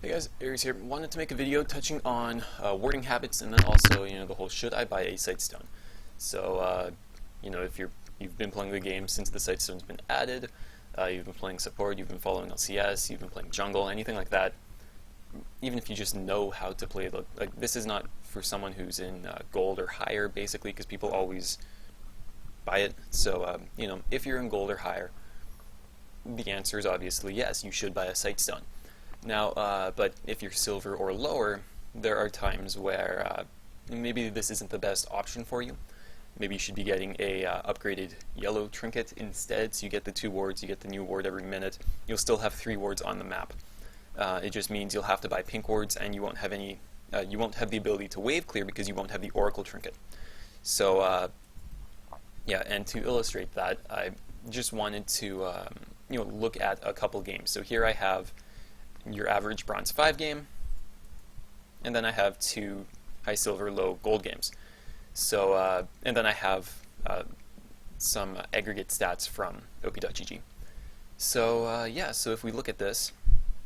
Hey guys, Aries here. Wanted to make a video touching on warding habits and then also, the whole should I buy a Sightstone. So, if you've been playing the game since the Sightstone's been added, you've been playing support, you've been following LCS, you've been playing jungle, anything like that. Even if you just know how to play, like this is not for someone who's in gold or higher, basically, because people always buy it. So, if you're in gold or higher, the answer is obviously yes, you should buy a Sightstone. Now, but if you're silver or lower, there are times where maybe this isn't the best option for you. Maybe you should be getting a upgraded yellow trinket instead, so you get the 2 wards, you get the new ward every minute. You'll still have 3 wards on the map. It just means you'll have to buy pink wards, and you won't have any. You won't have the ability to wave clear because you won't have the oracle trinket. So, yeah, and to illustrate that, I just wanted to look at a couple games. So here I have your average bronze 5 game, and then I have 2 high silver low gold games. So and then I have some aggregate stats from op.gg. So yeah, so if we look at this,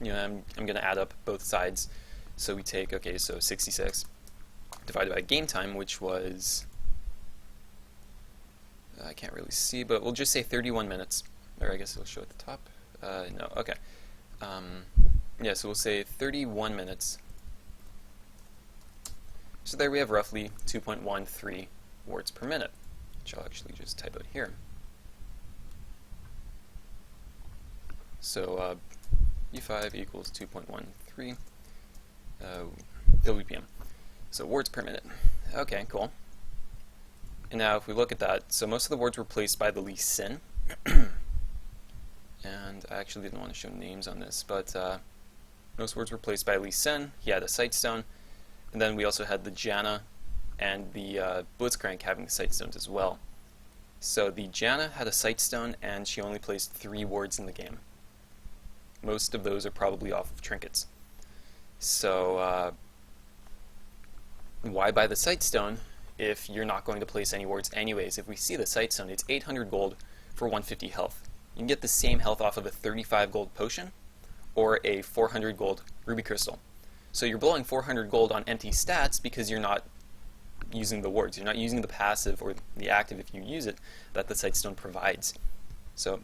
I'm going to add up both sides. So we take, okay, so 66 divided by game time, which was, I can't really see, but we'll just say 31 minutes, or I guess it'll show at the top. No, okay. Yeah, so we'll say 31 minutes. So there we have roughly 2.13 wards per minute, which I'll actually just type out here. So U5 equals 2.13 WPM. So wards per minute. Okay, cool. And now if we look at that, so most of the wards were placed by the Lee Sin. And I actually didn't want to show names on this, but most wards were placed by Lee Sin. He had a Sightstone. And then we also had the Janna and the Blitzcrank having Sightstones as well. So the Janna had a Sightstone, and she only placed 3 wards in the game. Most of those are probably off of trinkets. So why buy the Sightstone if you're not going to place any wards anyways? If we see the Sightstone, it's 800 gold for 150 health. You can get the same health off of a 35 gold potion or a 400 gold ruby crystal. So you're blowing 400 gold on empty stats because you're not using the wards. You're not using the passive or the active, if you use it, that the Sightstone provides. So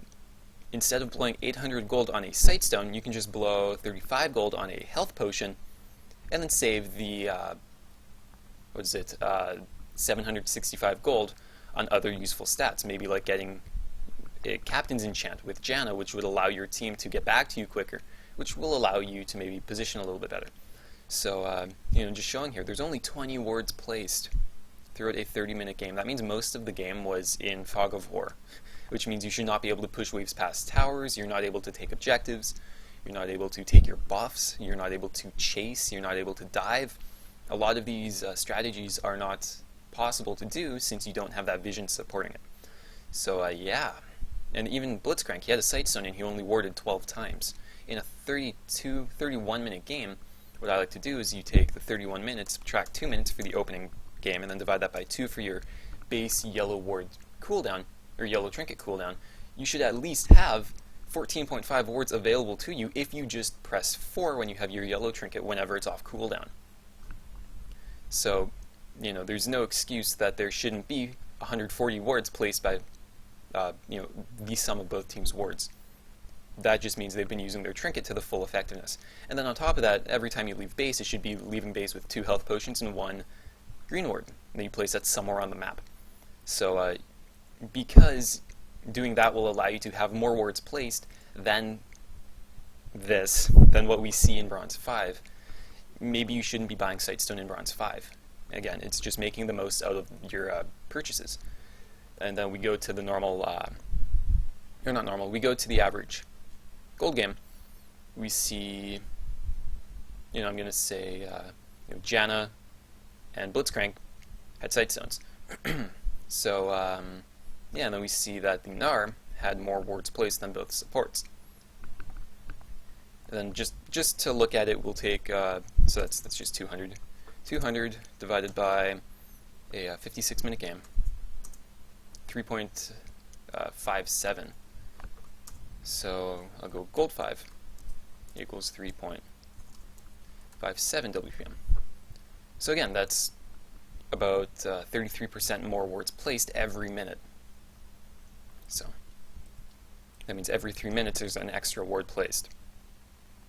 instead of blowing 800 gold on a Sightstone, you can just blow 35 gold on a health potion and then save the 765 gold on other useful stats, maybe like getting a Captain's Enchant with Janna, which would allow your team to get back to you quicker, which will allow you to maybe position a little bit better. So, just showing here, there's only 20 wards placed throughout a 30-minute game. That means most of the game was in Fog of War, which means you should not be able to push waves past towers, you're not able to take objectives, you're not able to take your buffs, you're not able to chase, you're not able to dive. A lot of these strategies are not possible to do since you don't have that vision supporting it. So, yeah. And even Blitzcrank, he had a Sightstone and he only warded 12 times. In a 31-minute game, what I like to do is you take the 31 minutes, subtract 2 minutes for the opening game, and then divide that by 2 for your base yellow ward cooldown, or yellow trinket cooldown. You should at least have 14.5 wards available to you if you just press 4 when you have your yellow trinket whenever it's off cooldown. So, there's no excuse that there shouldn't be 140 wards placed by, the sum of both teams' wards. That just means they've been using their trinket to the full effectiveness. And then on top of that, every time you leave base, it should be leaving base with 2 health potions and 1 green ward. And then you place that somewhere on the map. So, because doing that will allow you to have more wards placed than what we see in Bronze 5, maybe you shouldn't be buying Sightstone in Bronze 5. Again, it's just making the most out of your purchases. And then we go to the normal, or not normal, we go to the average gold game. We see, I'm going to say, Janna and Blitzcrank had Sightstones. So, yeah, and then we see that the Gnar had more wards placed than both supports. And then just to look at it, we'll take, so that's just 200. 200 divided by a 56-minute game. 3.57. So I'll go gold 5 equals 3.57. 57 WPM. So again, that's about 33% more wards placed every minute. So that means every 3 minutes there's an extra ward placed,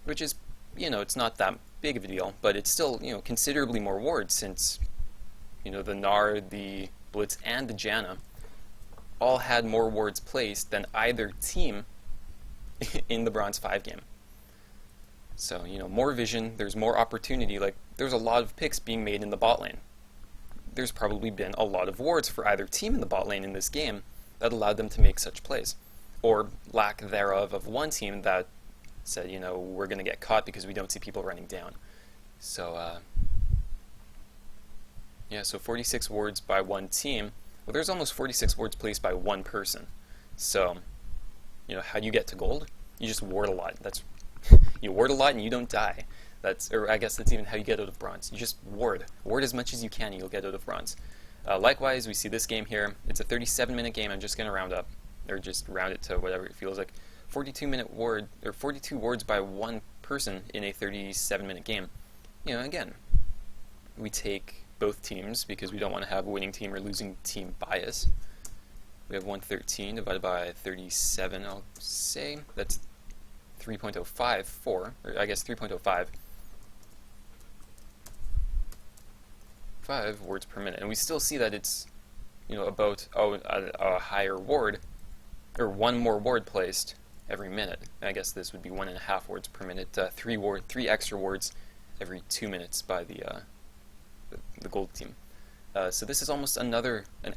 which is, it's not that big of a deal, but it's still, considerably more wards since, the NAR, the Blitz, and the Janna all had more wards placed than either team in the Bronze 5 game. So, more vision, there's more opportunity, there's a lot of picks being made in the bot lane. There's probably been a lot of wards for either team in the bot lane in this game that allowed them to make such plays. Or lack thereof of one team that said, we're going to get caught because we don't see people running down. So, so 46 wards by one team. Well, there's almost 46 wards placed by one person. So, how do you get to gold? You just ward a lot. You ward a lot and you don't die. Or I guess that's even how you get out of bronze. You just ward. Ward as much as you can and you'll get out of bronze. Likewise, we see this game here. It's a 37-minute game. I'm just going to round up, or just round it to whatever it feels like. 42-minute ward, or 42 wards by one person in a 37-minute game. Again, we take both teams because we don't want to have a winning team or losing team bias. We have 113 divided by 37, I'll say. That's 3.054, or I guess 3.05. 5 wards per minute. And we still see that it's, about a higher ward, or one more ward placed every minute. I guess this would be 1.5 wards per minute. 3 extra wards every 2 minutes by the gold team. So this is almost an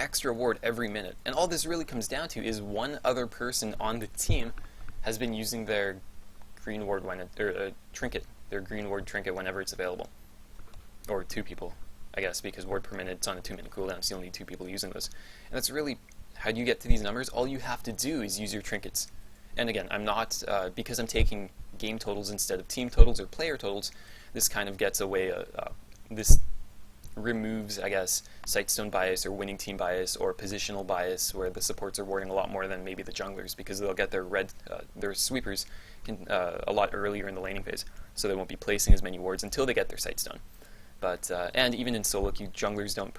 extra ward every minute. And all this really comes down to is one other person on the team has been using their green ward trinket, their green ward trinket whenever it's available. Or 2 people, I guess, because ward per minute, it's on a 2-minute cooldown, so you'll need 2 people using those. And that's really, how do you get to these numbers? All you have to do is use your trinkets. And again, I'm not, because I'm taking game totals instead of team totals or player totals, this kind of gets away, this removes, I guess, Sightstone bias or winning team bias or positional bias, where the supports are warding a lot more than maybe the junglers, because they'll get their sweepers a lot earlier in the laning phase, so they won't be placing as many wards until they get their Sightstone. But and even in solo queue, junglers don't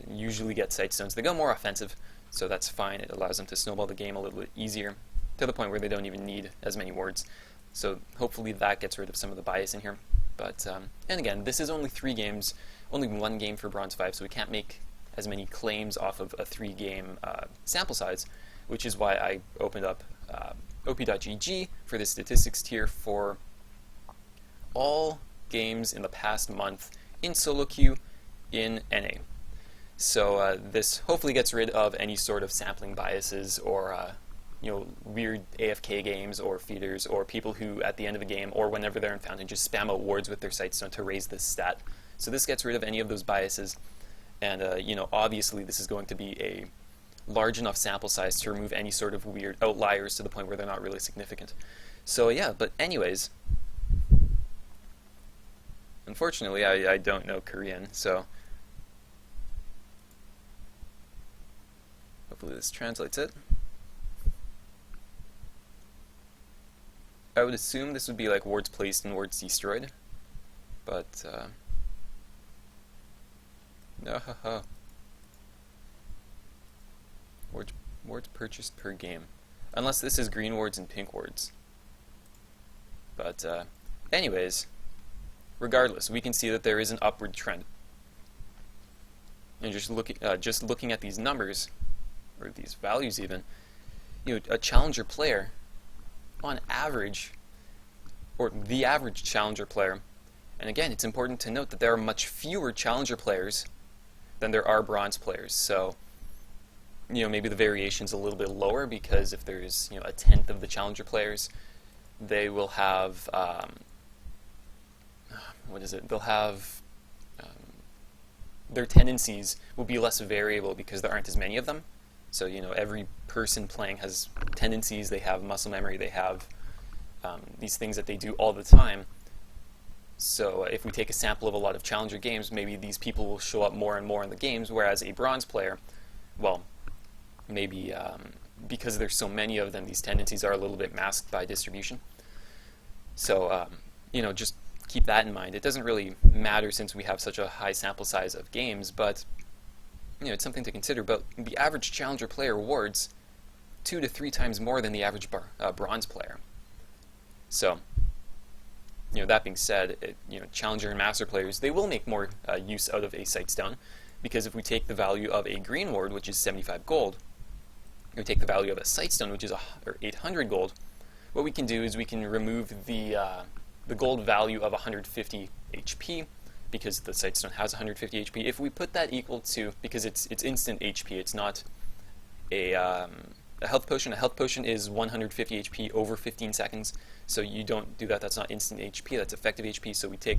usually get Sightstones. They go more offensive, so that's fine. It allows them to snowball the game a little bit easier, to the point where they don't even need as many wards. So hopefully that gets rid of some of the bias in here. But and again, this is only 3 games, only 1 game for Bronze 5, so we can't make as many claims off of a 3-game sample size, which is why I opened up op.gg for the statistics tier for all games in the past month in solo queue in NA. So this hopefully gets rid of any sort of sampling biases or weird AFK games or feeders or people who at the end of a game or whenever they're in Fountain just spam out wards with their Sightstone to raise this stat. So this gets rid of any of those biases, and obviously this is going to be a large enough sample size to remove any sort of weird outliers to the point where they're not really significant. So yeah, but anyways, unfortunately I don't know Korean, so hopefully this translates it. I would assume this would be like wards placed and wards destroyed, but no, wards purchased per game, unless this is green wards and pink wards. But anyways, regardless, we can see that there is an upward trend. And just looking at these numbers, or these values even, a challenger player, on average, or the average challenger player, and again, it's important to note that there are much fewer challenger players than there are bronze players. So, maybe the variation's a little bit lower because if there's, a tenth of the challenger players, they will have, they'll have, their tendencies will be less variable because there aren't as many of them. So, every person playing has tendencies, they have muscle memory, they have these things that they do all the time. So if we take a sample of a lot of challenger games, maybe these people will show up more and more in the games, whereas a bronze player, well, maybe because there's so many of them, these tendencies are a little bit masked by distribution. So, just keep that in mind. It doesn't really matter since we have such a high sample size of games, but it's something to consider. But the average Challenger player awards 2 to 3 times more than the average Bronze player. So, that being said, Challenger and Master players, they will make more use out of a Sightstone, because if we take the value of a green ward, which is 75 gold, we take the value of a Sightstone, which is 800 gold, what we can do is we can remove the gold value of 150 HP, because the Sightstone has 150 HP. If we put that equal to, because it's instant HP, it's not a health potion. A health potion is 150 HP over 15 seconds, so you don't do that. That's not instant HP, that's effective HP. So we take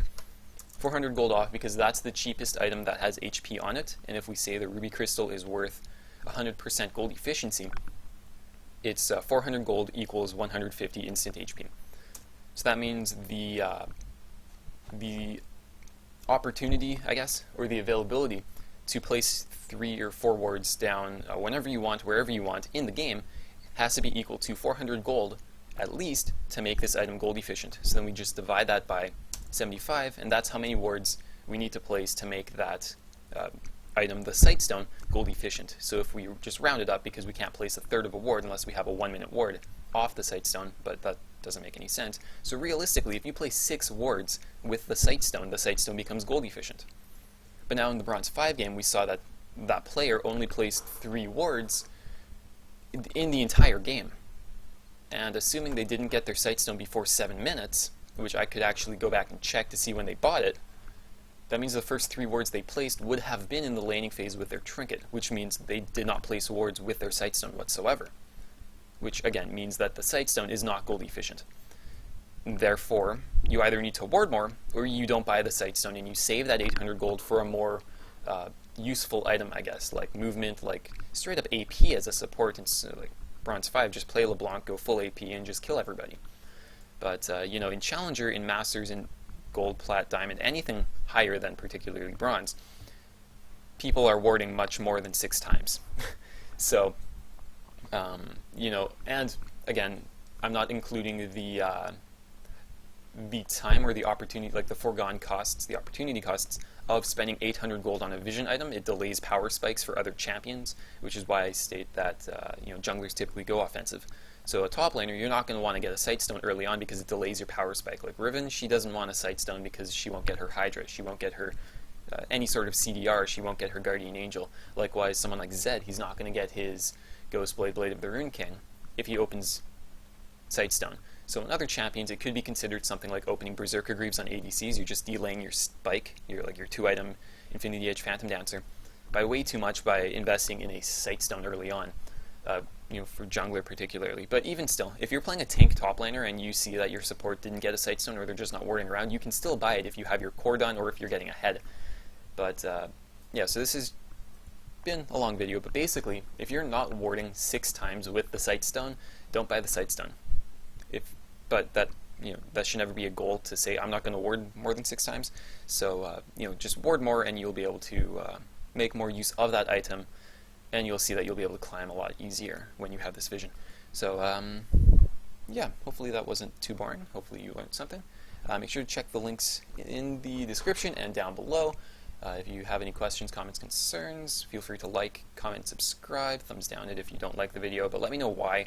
400 gold off because that's the cheapest item that has HP on it. And if we say the ruby crystal is worth 100% gold efficiency, it's 400 gold equals 150 instant HP. So that means the opportunity, I guess, or the availability to place 3 or 4 wards down whenever you want, wherever you want in the game, has to be equal to 400 gold at least to make this item gold efficient. So then we just divide that by 75, and that's how many wards we need to place to make that item, the Sightstone, gold efficient. So if we just round it up, because we can't place a third of a ward unless we have a 1-minute ward off the Sightstone, but that doesn't make any sense. So realistically, if you place 6 wards with the Sightstone becomes gold efficient. But now in the Bronze 5 game, we saw that that player only placed 3 wards in the entire game. And assuming they didn't get their Sightstone before 7 minutes, which I could actually go back and check to see when they bought it, that means the first 3 wards they placed would have been in the laning phase with their trinket, which means they did not place wards with their Sightstone whatsoever. Which again means that the Sightstone is not gold efficient. Therefore, you either need to ward more, or you don't buy the Sightstone and you save that 800 gold for a more useful item, I guess, like movement, like straight up AP as a support, and like Bronze 5, just play LeBlanc, go full AP, and just kill everybody. But in Challenger, in Masters, in Gold, Plat, Diamond, anything higher than particularly Bronze, people are warding much more than 6 times. So, and again, I'm not including the time or the opportunity, like the foregone costs, the opportunity costs of spending 800 gold on a vision item. It delays power spikes for other champions, which is why I state that junglers typically go offensive. So a top laner, you're not going to want to get a Sightstone early on because it delays your power spike. Like Riven, she doesn't want a Sightstone because she won't get her Hydra, she won't get her any sort of CDR, she won't get her Guardian Angel. Likewise, someone like Zed, he's not going to get his Ghostblade, Blade of the Rune King if he opens Sightstone. So in other champions, it could be considered something like opening Berserker Greaves on ADCs. You're just delaying your spike, your 2-item Infinity Edge Phantom Dancer, by way too much by investing in a Sightstone early on. For jungler particularly. But even still, if you're playing a tank top laner and you see that your support didn't get a Sightstone or they're just not warding around, you can still buy it if you have your core done or if you're getting ahead. But so this has been a long video, but basically, if you're not warding 6 times with the Sightstone, don't buy the Sightstone. But that should never be a goal to say I'm not going to ward more than 6 times. So just ward more and you'll be able to make more use of that item, and you'll see that you'll be able to climb a lot easier when you have this vision. So hopefully that wasn't too boring. Hopefully you learned something. Make sure to check the links in the description and down below. If you have any questions, comments, concerns, feel free to like, comment, subscribe, thumbs down it if you don't like the video, but let me know why.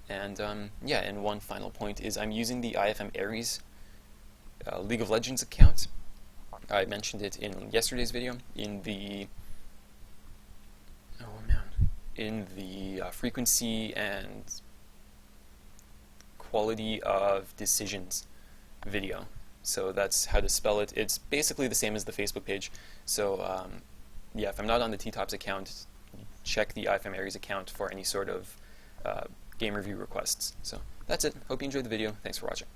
And and one final point is I'm using the IFM Ares League of Legends account. I mentioned it in yesterday's video in the frequency and quality of decisions video. So that's how to spell it. It's basically the same as the Facebook page. So if I'm not on the T-Tops account, check the IFM Ares account for any sort of game review requests. So that's it. Hope you enjoyed the video. Thanks for watching.